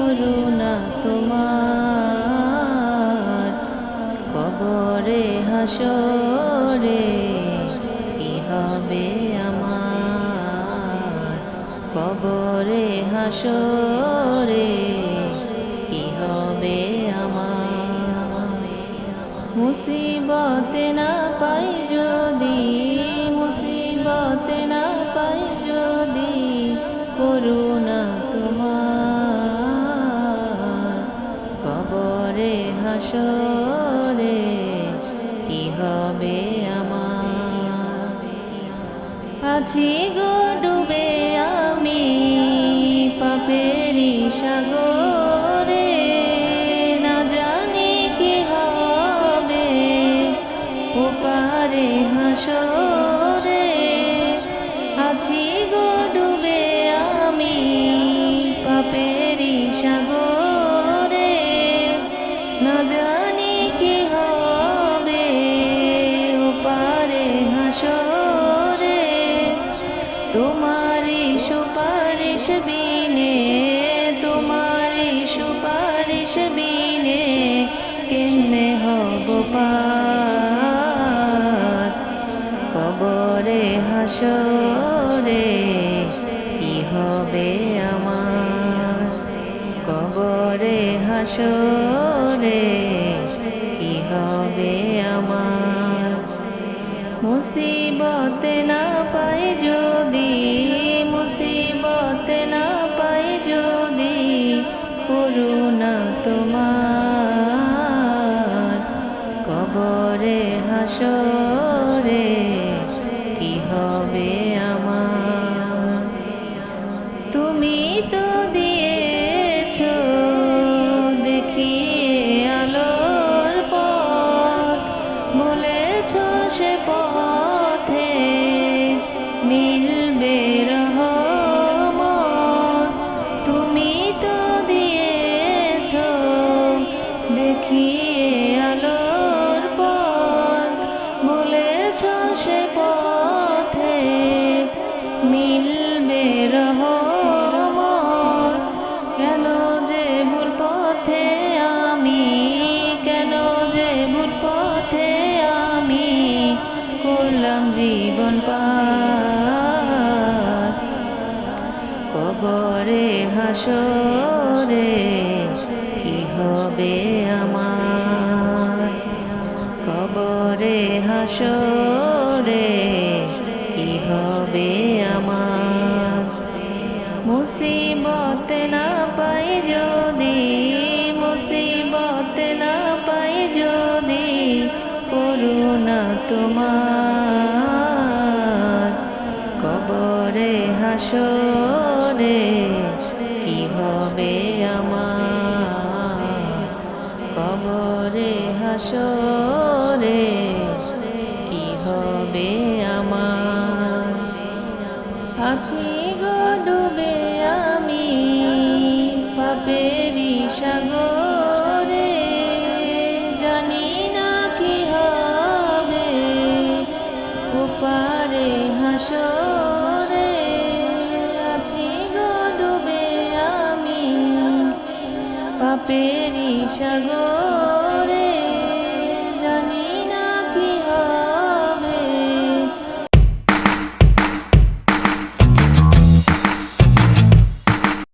করুণা তোমার। কবরে হাসরে কি হবে আমার, কবরে হাসরে কি হবে আমার। মুসিবতে না পাই যদি, মুসিবতে না পাই যদি করুণা তোমার। কবরে হাসরে কি হবে আমার। আছি গো ডুবে আমি পাপেরি সাগরে, না জানি কি হবে ওপারে হাসরে। আছি গো ডুবে আমি পাপেরি সাগরে, না জানি কি হবে ওপারে হাসরে। তোমারি সুপারিশ বিনে, তোমারি সুপারিশ বিনে কেমনে হব পার। কবরে হাসরে কি হবে আমার, কবরে হাসরে কি হবে আমার। মুসিবতে না পাই যদি, মুসিবতে না পাই যদি করুণা তোমার। কবরে হাসরে কি হবে আমার। তুমি তো দিয়েছ দেখিয়ে আলোর পথ, বলেছ সে পথে মিলবে রহমত। তুমি তো দিয়েছ দেখিয়ে আলোর পথ, বলেছ সে পথে মিলবে রহমত। কেন যে ভুল পথে আমি, কেন যে ভুল পথে আমি করলাম জীবন পার। কবরে হাসরে কি হবে আমার, কবরে হাসরে কি হবে আমার। মুসিবতে না পাই যদি, মুসিবতে না পাই যদি করুণা তোমার। কবরে হাসরে কি হবে আমার, কবরে হাসরে কি হবে আমার। আছি গো ডুবে আমি পাপেরি সাগরে, জানি না কি হবে ওপারে হাসরে। আছি গো ডুবে আমি পাপেরি সাগরে,